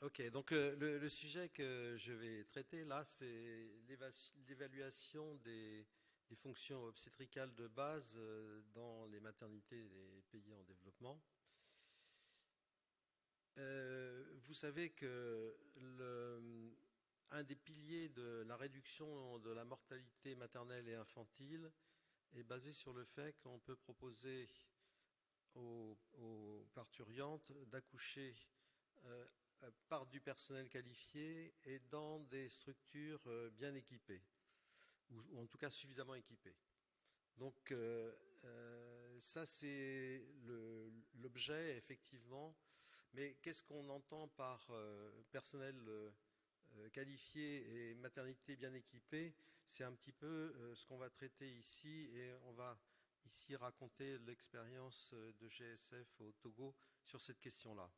Ok, donc le sujet que je vais traiter là, c'est l'évaluation des fonctions obstétricales de base dans les maternités des pays en développement. Vous savez que un des piliers de la réduction de la mortalité maternelle et infantile est basé sur le fait qu'on peut proposer aux parturientes d'accoucher euh, par du personnel qualifié et dans des structures bien équipées, ou en tout cas suffisamment équipées. Donc ça c'est l'objet effectivement, mais qu'est-ce qu'on entend par personnel qualifié et maternité bien équipée? C'est un petit peu ce qu'on va traiter ici, et on va ici raconter l'expérience de GSF au Togo sur cette question-là.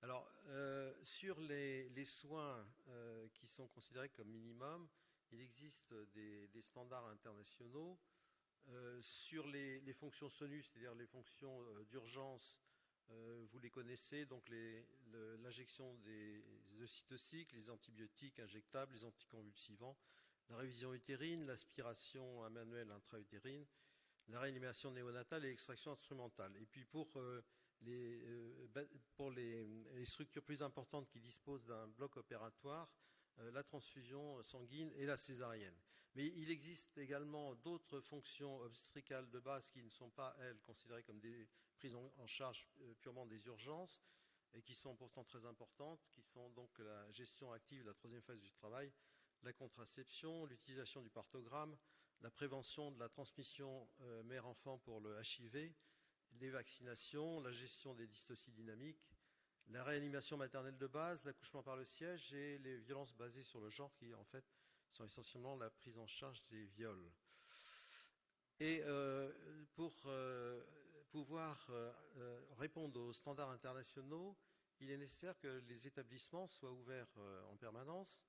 Alors, sur les soins qui sont considérés comme minimum, il existe des standards internationaux. Sur les fonctions SONU, c'est-à-dire les fonctions d'urgence, vous les connaissez, donc l'injection des ocytociques, les antibiotiques injectables, les anticonvulsivants, la révision utérine, l'aspiration manuelle intra-utérine, la réanimation néonatale et l'extraction instrumentale. Et puis pour les structures plus importantes qui disposent d'un bloc opératoire, la transfusion sanguine et la césarienne. Mais il existe également d'autres fonctions obstétricales de base qui ne sont pas, elles, considérées comme des prises en charge purement des urgences et qui sont pourtant très importantes, qui sont donc la gestion active de la troisième phase du travail, la contraception, l'utilisation du partogramme, la prévention de la transmission mère-enfant pour le HIV, les vaccinations, la gestion des dystocies dynamiques, la réanimation maternelle de base, l'accouchement par le siège et les violences basées sur le genre qui, en fait, sont essentiellement la prise en charge des viols. Et pour pouvoir répondre aux standards internationaux, il est nécessaire que les établissements soient ouverts en permanence,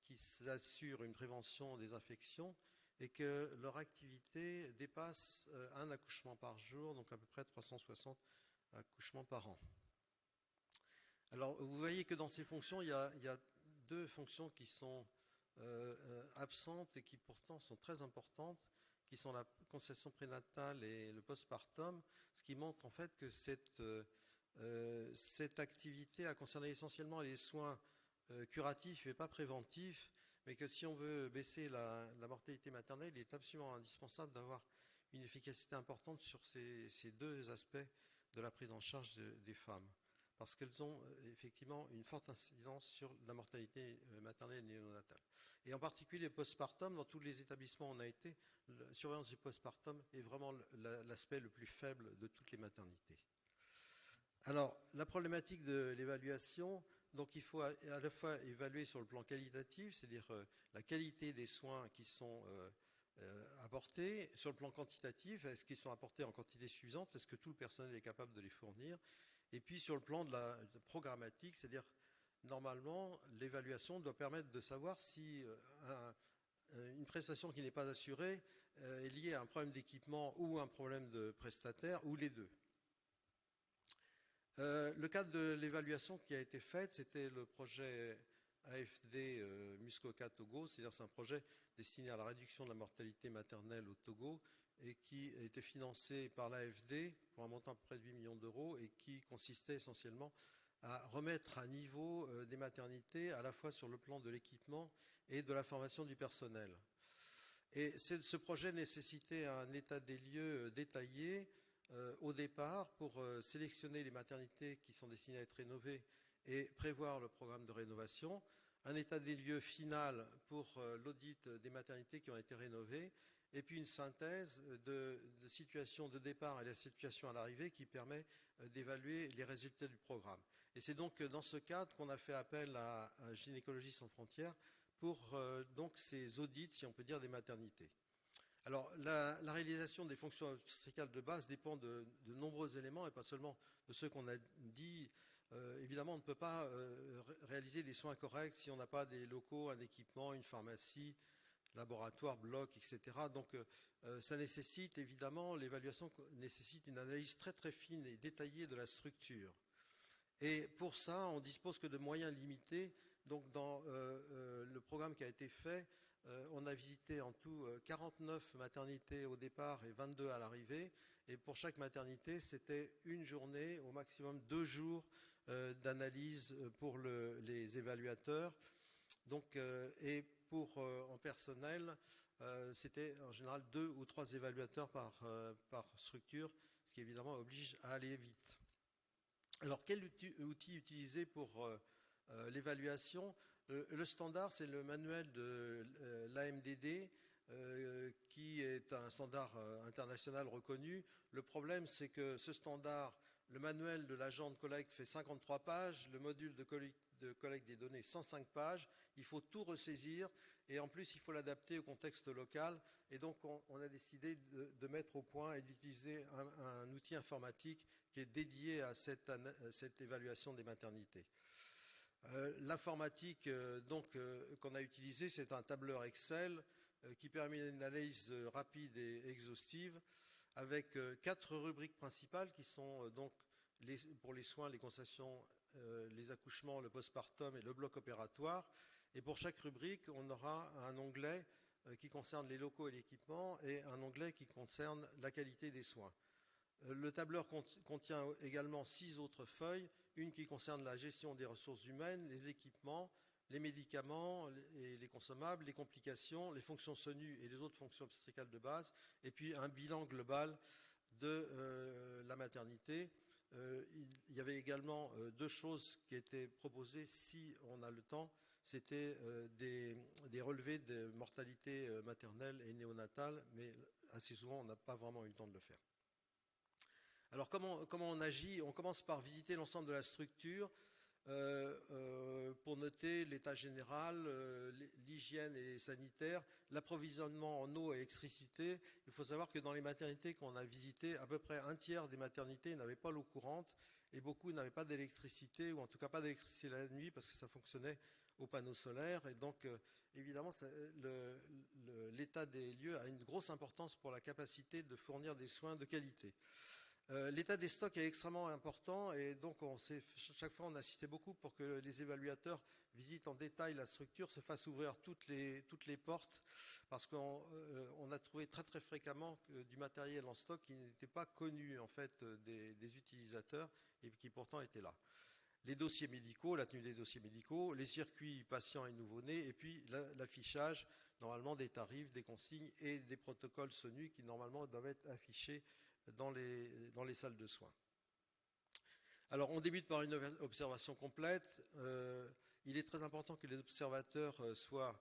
qu'ils assurent une prévention des infections et que leur activité dépasse un accouchement par jour, donc à peu près 360 accouchements par an. Alors, vous voyez que dans ces fonctions, il y a deux fonctions qui sont absentes et qui pourtant sont très importantes, qui sont la conception prénatale et le postpartum, ce qui montre en fait que cette activité a concerné essentiellement les soins curatifs et pas préventifs, mais que si on veut baisser la mortalité maternelle, il est absolument indispensable d'avoir une efficacité importante sur ces deux aspects de la prise en charge des femmes, parce qu'elles ont effectivement une forte incidence sur la mortalité maternelle et néonatale. Et en particulier postpartum, dans tous les établissements où on a été, la surveillance du postpartum est vraiment l'aspect le plus faible de toutes les maternités. Alors, la problématique de l'évaluation, donc il faut à la fois évaluer sur le plan qualitatif, c'est-à-dire la qualité des soins qui sont apportés, sur le plan quantitatif, est-ce qu'ils sont apportés en quantité suffisante, est-ce que tout le personnel est capable de les fournir, et puis sur le plan de la programmatique, c'est-à-dire normalement l'évaluation doit permettre de savoir si une prestation qui n'est pas assurée est liée à un problème d'équipement ou un problème de prestataire, ou les deux. Le cadre de l'évaluation qui a été faite, c'était le projet AFD Muskoka Togo, c'est-à-dire c'est un projet destiné à la réduction de la mortalité maternelle au Togo et qui a été financé par l'AFD pour un montant à peu près de 8 millions d'euros et qui consistait essentiellement à remettre à niveau des maternités à la fois sur le plan de l'équipement et de la formation du personnel. Et ce projet nécessitait un état des lieux détaillé au départ pour sélectionner les maternités qui sont destinées à être rénovées et prévoir le programme de rénovation, un état des lieux final pour l'audit des maternités qui ont été rénovées, et puis une synthèse de situation de départ et la situation à l'arrivée qui permet d'évaluer les résultats du programme. Et c'est donc dans ce cadre qu'on a fait appel à Gynécologie sans frontières pour donc ces audits, si on peut dire, des maternités. Alors, la réalisation des fonctions obstétricales de base dépend de nombreux éléments et pas seulement de ceux qu'on a dit. Évidemment, on ne peut pas réaliser des soins corrects si on n'a pas des locaux, un équipement, une pharmacie, laboratoire, bloc, etc. Donc, ça nécessite évidemment, l'évaluation nécessite une analyse très très fine et détaillée de la structure. Et pour ça, on dispose que de moyens limités. Donc dans le programme qui a été fait, on a visité en tout 49 maternités au départ et 22 à l'arrivée. Et pour chaque maternité, c'était une journée, au maximum 2 jours d'analyse pour les évaluateurs. Donc, et pour en personnel, c'était en général 2 ou 3 évaluateurs par structure, ce qui évidemment oblige à aller vite. Alors, quel outil utiliser pour l'évaluation? Le standard, c'est le manuel de l'AMDD, qui est un standard international reconnu. Le problème, c'est que ce standard, le manuel de l'agent de collecte fait 53 pages, le module de collecte des données 105 pages. Il faut tout ressaisir et en plus, il faut l'adapter au contexte local. Et donc, on a décidé de mettre au point et d'utiliser un outil informatique qui est dédié à cette évaluation des maternités. L'informatique qu'on a utilisée, c'est un tableur Excel qui permet une analyse rapide et exhaustive avec 4 rubriques principales qui sont donc pour les soins, les consultations, les accouchements, le postpartum et le bloc opératoire. Et pour chaque rubrique, on aura un onglet qui concerne les locaux et l'équipement et un onglet qui concerne la qualité des soins. Le tableur contient également 6 autres feuilles, une qui concerne la gestion des ressources humaines, les équipements, les médicaments et les consommables, les complications, les fonctions SONU et les autres fonctions obstétricales de base, et puis un bilan global de la maternité. Il y avait également 2 choses qui étaient proposées si on a le temps. C'était des relevés de mortalité maternelle et néonatale, mais assez souvent on n'a pas vraiment eu le temps de le faire. Alors comment on agit? On commence par visiter l'ensemble de la structure pour noter l'état général, l'hygiène et sanitaire, l'approvisionnement en eau et électricité. Il faut savoir que dans les maternités qu'on a visitées, à peu près un tiers des maternités n'avaient pas l'eau courante et beaucoup n'avaient pas d'électricité, ou en tout cas pas d'électricité la nuit parce que ça fonctionnait au panneau solaire. Et donc évidemment l'état des lieux a une grosse importance pour la capacité de fournir des soins de qualité. L'état des stocks est extrêmement important et donc chaque fois on assistait beaucoup pour que les évaluateurs visitent en détail la structure, se fassent ouvrir toutes les portes, parce qu'on a trouvé très très fréquemment du matériel en stock qui n'était pas connu en fait des utilisateurs et qui pourtant était là. Les dossiers médicaux, la tenue des dossiers médicaux, les circuits patients et nouveau-nés, et puis l'affichage normalement des tarifs, des consignes et des protocoles SONU qui normalement doivent être affichés dans les salles de soins. Alors on débute par une observation complète. Il est très important que les observateurs soient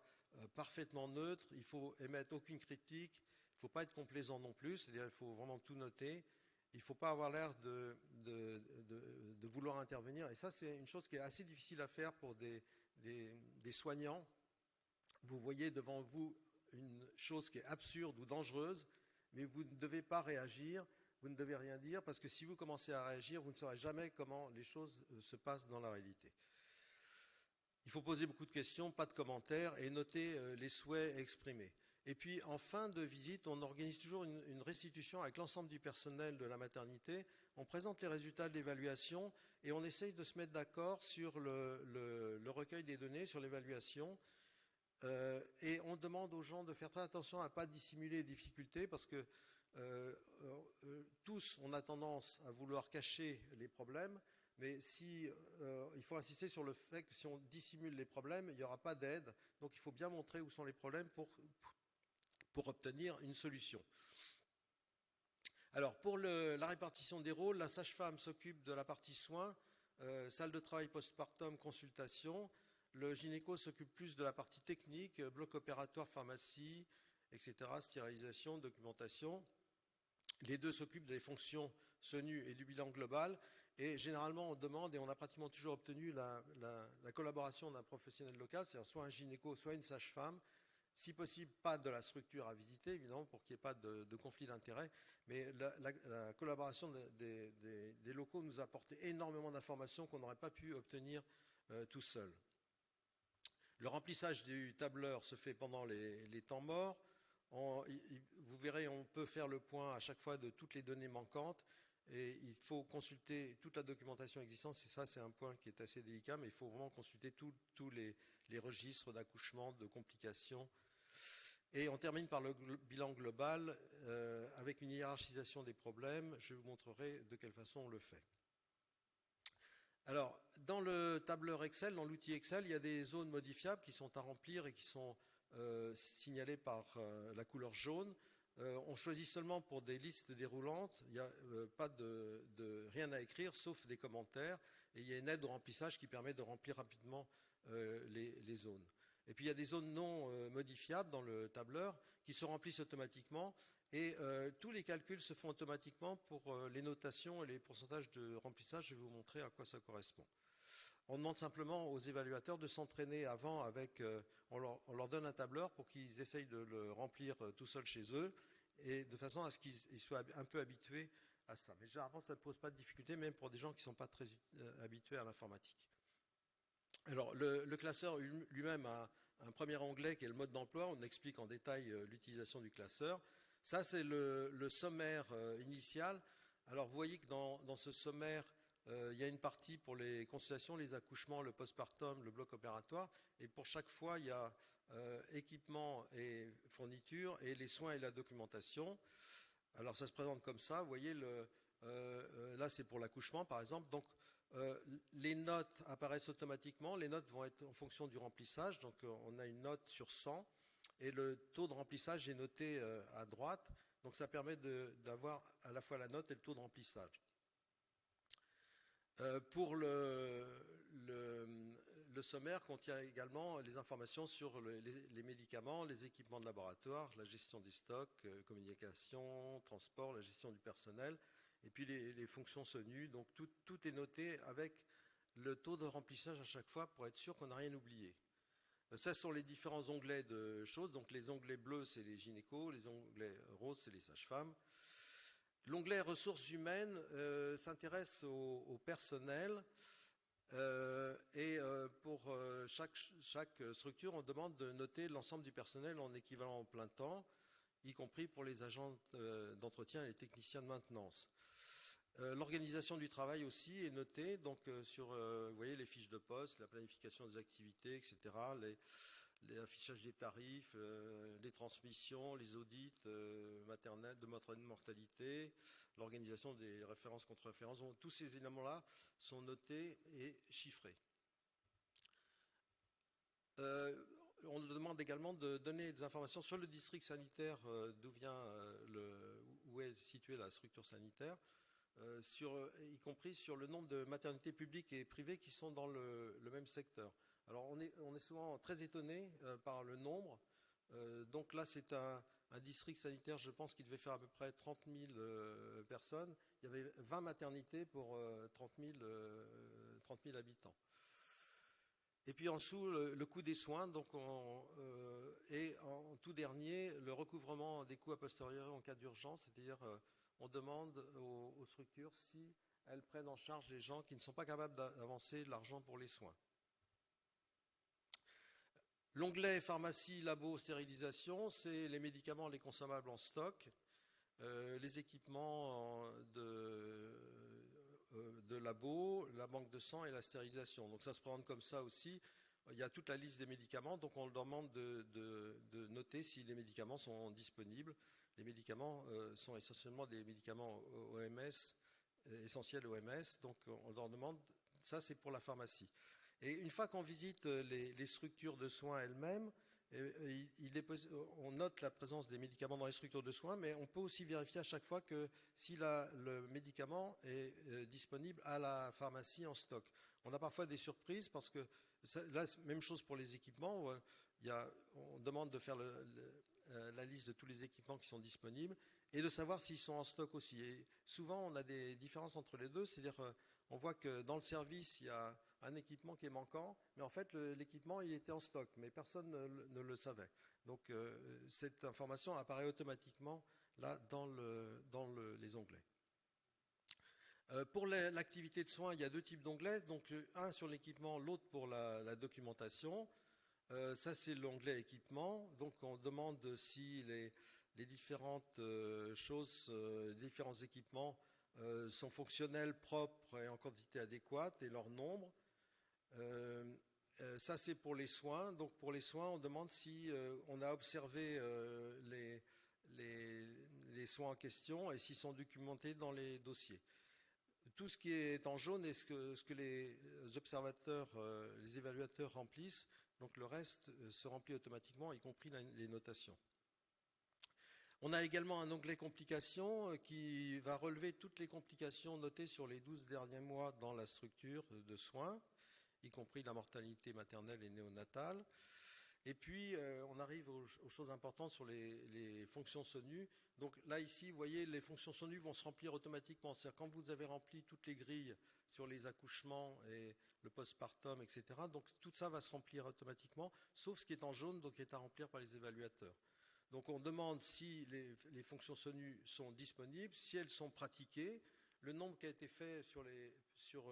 parfaitement neutres. Il faut émettre aucune critique. Il ne faut pas être complaisant non plus, c'est-à-dire il faut vraiment tout noter. Il ne faut pas avoir l'air de vouloir intervenir. Et ça, c'est une chose qui est assez difficile à faire pour des soignants. Vous voyez devant vous une chose qui est absurde ou dangereuse, mais vous ne devez pas réagir, vous ne devez rien dire, parce que si vous commencez à réagir, vous ne saurez jamais comment les choses se passent dans la réalité. Il faut poser beaucoup de questions, pas de commentaires, et noter les souhaits exprimés. Et puis, en fin de visite, on organise toujours une restitution avec l'ensemble du personnel de la maternité. On présente les résultats de l'évaluation et on essaye de se mettre d'accord sur le recueil des données, sur l'évaluation. Et on demande aux gens de faire très attention à ne pas dissimuler les difficultés, parce que tous, on a tendance à vouloir cacher les problèmes, mais il faut insister sur le fait que si on dissimule les problèmes, il n'y aura pas d'aide. Donc il faut bien montrer où sont les problèmes pour obtenir une solution. Alors pour la répartition des rôles, la sage-femme s'occupe de la partie soins, salle de travail postpartum, consultation. Le gynéco s'occupe plus de la partie technique, bloc opératoire, pharmacie, etc., stérilisation, documentation. Les deux s'occupent des fonctions SONU et du bilan global. Et généralement, on demande, et on a pratiquement toujours obtenu la collaboration d'un professionnel local, c'est-à-dire soit un gynéco, soit une sage-femme. Si possible, pas de la structure à visiter, évidemment, pour qu'il n'y ait pas de conflit d'intérêts. Mais la collaboration des locaux nous a apporté énormément d'informations qu'on n'aurait pas pu obtenir tout seul. Le remplissage du tableur se fait pendant les temps morts. Vous verrez, on peut faire le point à chaque fois de toutes les données manquantes. Et il faut consulter toute la documentation existante. Et ça, c'est un point qui est assez délicat, mais il faut vraiment consulter tous les registres d'accouchement, de complications. Et on termine par le bilan global avec une hiérarchisation des problèmes. Je vous montrerai de quelle façon on le fait. Alors, dans le tableur Excel, dans l'outil Excel, il y a des zones modifiables qui sont à remplir et qui sont signalées par la couleur jaune. On choisit seulement pour des listes déroulantes. Il n'y a pas rien à écrire, sauf des commentaires. Et il y a une aide au remplissage qui permet de remplir rapidement les zones. Et puis il y a des zones non modifiables dans le tableur qui se remplissent automatiquement. Et tous les calculs se font automatiquement pour les notations et les pourcentages de remplissage. Je vais vous montrer à quoi ça correspond. On demande simplement aux évaluateurs de s'entraîner avant avec... on leur donne un tableur pour qu'ils essayent de le remplir tout seuls chez eux, et de façon à ce qu'ils soient un peu habitués à ça. Mais généralement, ça ne pose pas de difficulté, même pour des gens qui ne sont pas très habitués à l'informatique. Alors, le classeur lui-même a un premier onglet qui est le mode d'emploi. On explique en détail l'utilisation du classeur. Ça, c'est le sommaire initial. Alors, vous voyez que dans ce sommaire, il y a une partie pour les consultations, les accouchements, le postpartum, le bloc opératoire. Et pour chaque fois, il y a équipement et fourniture, et les soins et la documentation. Alors, ça se présente comme ça. Vous voyez, là, c'est pour l'accouchement, par exemple. Donc, les notes apparaissent automatiquement. Les notes vont être en fonction du remplissage. Donc, on a une note sur 100. Et le taux de remplissage est noté à droite. Donc, ça permet d'avoir à la fois la note et le taux de remplissage. Pour le sommaire contient également les informations sur les médicaments, les équipements de laboratoire, la gestion des stocks, communication, transport, la gestion du personnel, et puis les fonctions SONU. Donc tout est noté avec le taux de remplissage à chaque fois pour être sûr qu'on n'a rien oublié. Ça sont les différents onglets de choses. Donc les onglets bleus, c'est les gynécos, les onglets roses, c'est les sages-femmes. L'onglet ressources humaines s'intéresse au personnel et pour chaque structure, on demande de noter l'ensemble du personnel en équivalent plein temps, y compris pour les agents d'entretien et les techniciens de maintenance. L'organisation du travail aussi est notée, donc sur vous voyez, les fiches de poste, la planification des activités, etc., les affichages des tarifs, les transmissions, les audits maternels de mortalité, l'organisation des références contre références. Donc, tous ces éléments-là sont notés et chiffrés. On demande également de donner des informations sur le district sanitaire, où est située la structure sanitaire, y compris sur le nombre de maternités publiques et privées qui sont dans le même secteur. Alors on est souvent très étonné par le nombre. Donc là, c'est un district sanitaire, je pense qu'il devait faire à peu près 30 000 personnes. Il y avait 20 maternités pour 30 000 habitants. Et puis en dessous, le coût des soins, donc et en tout dernier, le recouvrement des coûts a posteriori en cas d'urgence, c'est-à-dire on demande aux structures si elles prennent en charge les gens qui ne sont pas capables d'avancer de l'argent pour les soins. L'onglet pharmacie, labo, stérilisation, c'est les médicaments, les consommables en stock, les équipements de labo, la banque de sang et la stérilisation. Donc ça se présente comme ça aussi. Il y a toute la liste des médicaments, donc on leur demande de noter si les médicaments sont disponibles. Les médicaments sont essentiellement des médicaments OMS, essentiels OMS, donc on leur demande, ça c'est pour la pharmacie. Et une fois qu'on visite les structures de soins elles-mêmes, on note la présence des médicaments dans les structures de soins, mais on peut aussi vérifier à chaque fois que si le médicament est disponible à la pharmacie en stock. On a parfois des surprises parce que, là, même chose pour les équipements, on demande de faire la liste de tous les équipements qui sont disponibles et de savoir s'ils sont en stock aussi. Et souvent, on a des différences entre les deux, c'est-à-dire on voit que dans le service, il y a un équipement qui est manquant, mais en fait, l'équipement, il était en stock, mais personne ne le savait. Donc, cette information apparaît automatiquement là dans les onglets. Pour l'activité de soins, il y a deux types d'onglets, donc un sur l'équipement, l'autre pour la documentation. Ça, c'est l'onglet équipement. Donc, on demande si les différentes choses, différents équipements sont fonctionnels, propres et en quantité adéquate, et leur nombre. Ça, c'est pour les soins. Donc, pour les soins, on demande si on a observé les soins en question et s'ils sont documentés dans les dossiers. Tout ce qui est en jaune est ce que les observateurs, les évaluateurs remplissent. Donc, le reste se remplit automatiquement, y compris les notations. On a également un onglet complications qui va relever toutes les complications notées sur les 12 derniers mois dans la structure de soins, y compris la mortalité maternelle et néonatale. Et puis, on arrive aux choses importantes sur les fonctions SONU. Donc là, ici, vous voyez, les fonctions SONU vont se remplir automatiquement. C'est-à-dire quand vous avez rempli toutes les grilles sur les accouchements et le postpartum, etc., donc tout ça va se remplir automatiquement, sauf ce qui est en jaune, donc qui est à remplir par les évaluateurs. Donc on demande si les fonctions SONU sont disponibles, si elles sont pratiquées, le nombre qui a été fait sur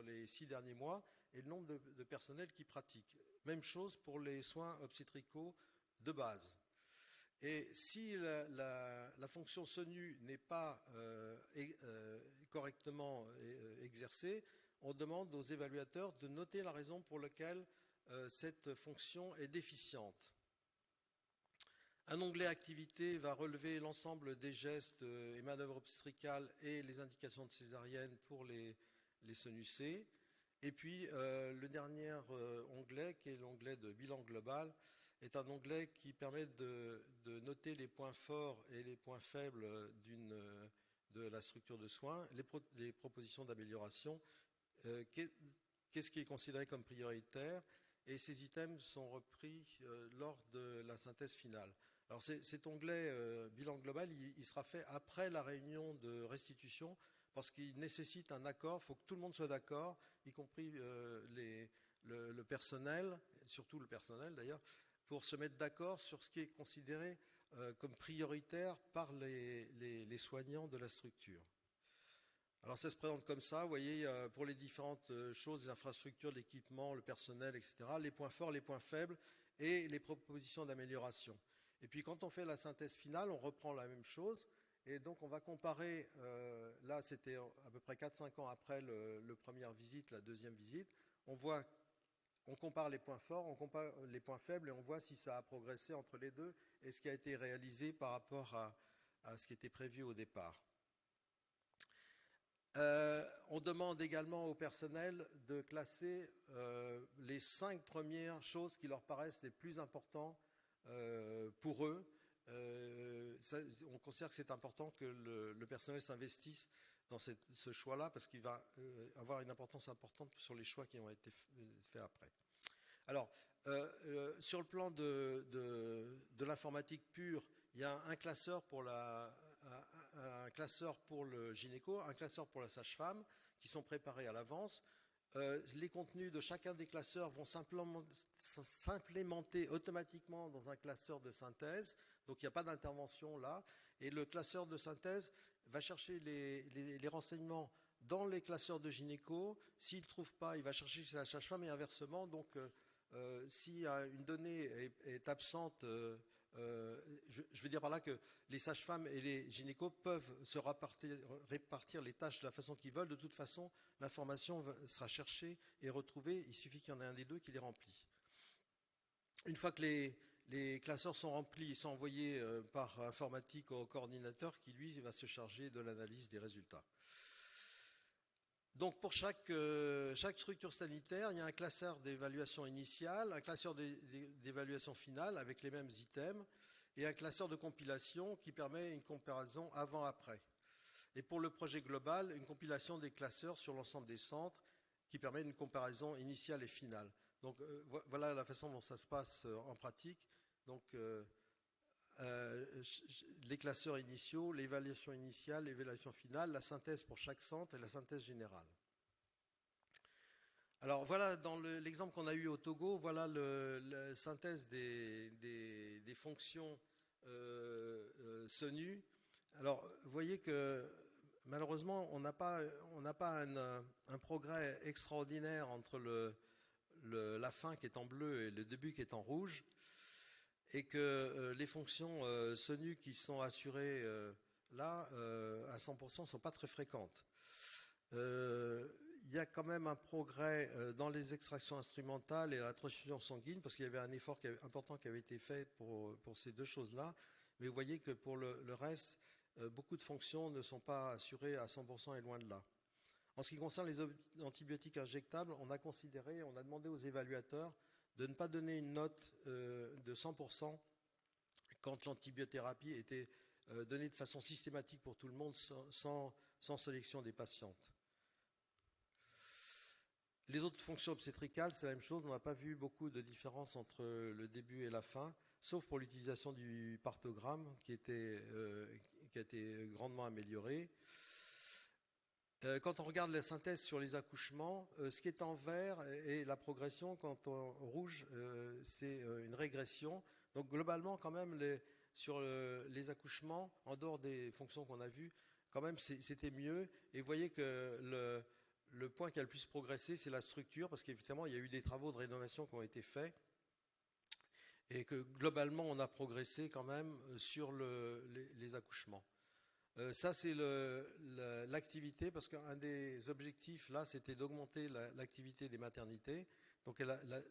les 6 derniers mois et le nombre de personnels qui pratiquent. Même chose pour les soins obstétricaux de base. Et si la fonction SONU n'est pas correctement exercée, on demande aux évaluateurs de noter la raison pour laquelle cette fonction est déficiente. Un onglet activité va relever l'ensemble des gestes et manœuvres obstétricales et les indications de césarienne pour les SONU-C. Et puis le dernier onglet, qui est l'onglet de bilan global, est un onglet qui permet de noter les points forts et les points faibles de la structure de soins, les propositions d'amélioration, qu'est-ce qui est considéré comme prioritaire, et ces items sont repris lors de la synthèse finale. Alors cet onglet bilan global, il sera fait après la réunion de restitution parce qu'il nécessite un accord, il faut que tout le monde soit d'accord, y compris le personnel, surtout le personnel d'ailleurs, pour se mettre d'accord sur ce qui est considéré comme prioritaire par les soignants de la structure. Alors ça se présente comme ça, vous voyez, pour les différentes choses, les infrastructures, l'équipement, le personnel, etc., les points forts, les points faibles et les propositions d'amélioration. Et puis quand on fait la synthèse finale, on reprend la même chose. Et donc on va comparer, là c'était à peu près 4-5 ans après la première visite, la deuxième visite. On compare les points forts, on compare les points faibles et on voit si ça a progressé entre les deux et ce qui a été réalisé par rapport à ce qui était prévu au départ. On demande également au personnel de classer les 5 premières choses qui leur paraissent les plus importantes pour eux. On considère que c'est important que le personnel s'investisse dans ce choix-là parce qu'il va avoir une importance importante sur les choix qui ont été faits après. Alors, sur le plan de l'informatique pure, il y a un classeur pour un classeur pour le gynéco, un classeur pour la sage-femme, qui sont préparés à l'avance. Les contenus de chacun des classeurs vont s'implémenter automatiquement dans un classeur de synthèse, donc il n'y a pas d'intervention là. Et le classeur de synthèse va chercher les renseignements dans les classeurs de gynéco. S'il ne trouve pas, il va chercher chez la sage-femme et inversement. Donc si une donnée est absente, je veux dire par là que les sages-femmes et les gynécos peuvent se répartir les tâches de la façon qu'ils veulent. De toute façon, l'information sera cherchée et retrouvée. Il suffit qu'il y en ait un des deux qui les remplit. Une fois que les classeurs sont remplis, ils sont envoyés par informatique au coordinateur qui, lui, va se charger de l'analyse des résultats. Donc pour chaque structure sanitaire, il y a un classeur d'évaluation initiale, un classeur d'évaluation finale avec les mêmes items et un classeur de compilation qui permet une comparaison avant-après. Et pour le projet global, une compilation des classeurs sur l'ensemble des centres qui permet une comparaison initiale et finale. Donc voilà la façon dont ça se passe en pratique. Donc les classeurs initiaux, l'évaluation initiale, l'évaluation finale, la synthèse pour chaque centre et la synthèse générale. Alors voilà, dans l'exemple qu'on a eu au Togo, voilà la synthèse des fonctions SONU. Alors vous voyez que malheureusement on n'a pas un progrès extraordinaire entre la fin qui est en bleu et le début qui est en rouge, et que les fonctions SONU qui sont assurées là à 100% ne sont pas très fréquentes. Il y a quand même un progrès dans les extractions instrumentales et la transfusion sanguine, parce qu'il y avait un effort important qui avait été fait pour ces deux choses-là. Mais vous voyez que pour le reste, beaucoup de fonctions ne sont pas assurées à 100% et loin de là. En ce qui concerne les antibiotiques injectables, on a demandé aux évaluateurs de ne pas donner une note de 100% quand l'antibiothérapie était donnée de façon systématique pour tout le monde sans sélection des patientes. Les autres fonctions obstétricales, c'est la même chose. On n'a pas vu beaucoup de différence entre le début et la fin, sauf pour l'utilisation du parthogramme qui a été grandement amélioré. Quand on regarde la synthèse sur les accouchements, ce qui est en vert est la progression, quand en rouge, c'est une régression. Donc globalement, quand même, sur les accouchements, en dehors des fonctions qu'on a vues, quand même, c'était mieux. Et vous voyez que le point qui a le plus progressé, c'est la structure, parce qu'évidemment, il y a eu des travaux de rénovation qui ont été faits, et que globalement, on a progressé quand même sur les accouchements. Ça, c'est l'activité, parce qu'un des objectifs, là, c'était d'augmenter l'activité des maternités. Donc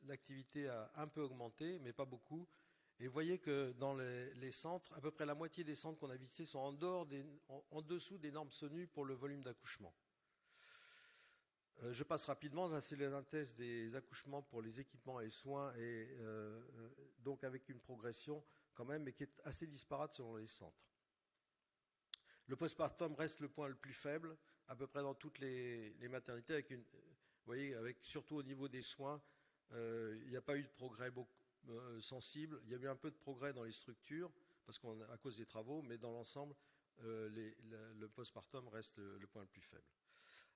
l'activité a un peu augmenté, mais pas beaucoup. Et vous voyez que dans les centres, à peu près la moitié des centres qu'on a visités sont en dessous des normes SONU pour le volume d'accouchement. Je passe rapidement, là c'est la synthèse des accouchements pour les équipements et soins, et donc avec une progression quand même, mais qui est assez disparate selon les centres. Le postpartum reste le point le plus faible, à peu près dans toutes les maternités, vous voyez, surtout au niveau des soins, il n'y a pas eu de progrès sensible. Il y a eu un peu de progrès dans les structures, à cause des travaux, mais dans l'ensemble, le postpartum reste le point le plus faible.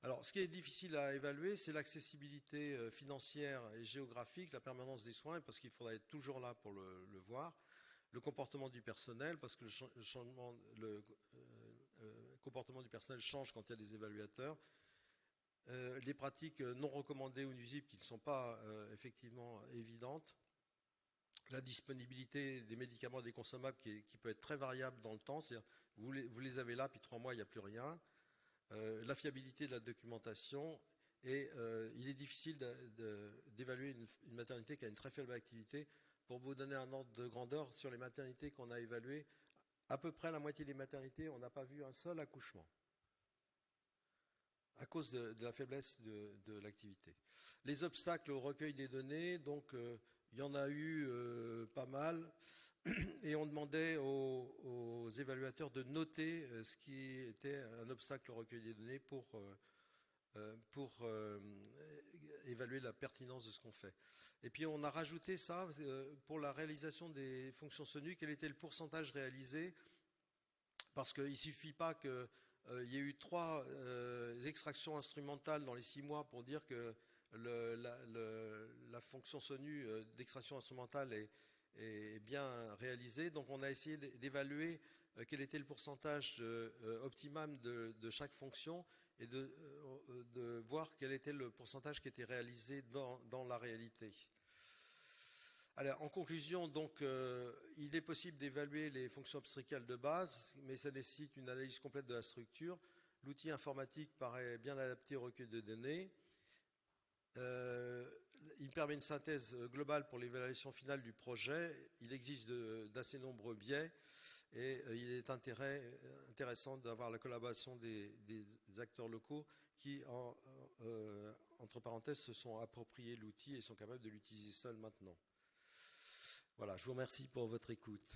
Alors, ce qui est difficile à évaluer, c'est l'accessibilité financière et géographique, la permanence des soins, parce qu'il faudra être toujours là pour le voir. Le comportement du personnel, parce que le comportement du personnel change quand il y a des évaluateurs. Les pratiques non recommandées ou nuisibles qui ne sont pas effectivement évidentes. La disponibilité des médicaments et des consommables qui peut être très variable dans le temps. C'est-à-dire, vous les avez là, puis 3 mois, il n'y a plus rien. La fiabilité de la documentation, et il est difficile d'évaluer une maternité qui a une très faible activité. Pour vous donner un ordre de grandeur, sur les maternités qu'on a évaluées, à peu près la moitié des maternités, on n'a pas vu un seul accouchement à cause de la faiblesse de l'activité. Les obstacles au recueil des données, donc il y en a eu pas mal, et on demandait aux évaluateurs de noter ce qui était un obstacle au recueil des données pour évaluer la pertinence de ce qu'on fait. Et puis on a rajouté ça pour la réalisation des fonctions SONU, quel était le pourcentage réalisé, parce qu'il ne suffit pas qu'il y ait eu 3 extractions instrumentales dans les 6 mois pour dire que la fonction SONU d'extraction instrumentale est bien réalisée. Donc on a essayé d'évaluer quel était le pourcentage optimum de chaque fonction, et de voir quel était le pourcentage qui était réalisé dans la réalité. Alors, en conclusion, donc, il est possible d'évaluer les fonctions obstétricales de base, mais ça nécessite une analyse complète de la structure. L'outil informatique paraît bien adapté au recueil de données. Il permet une synthèse globale pour l'évaluation finale du projet. Il existe d'assez nombreux biais, et il est intéressant d'avoir la collaboration des acteurs locaux qui, entre parenthèses, se sont appropriés l'outil et sont capables de l'utiliser seuls maintenant. Voilà, je vous remercie pour votre écoute.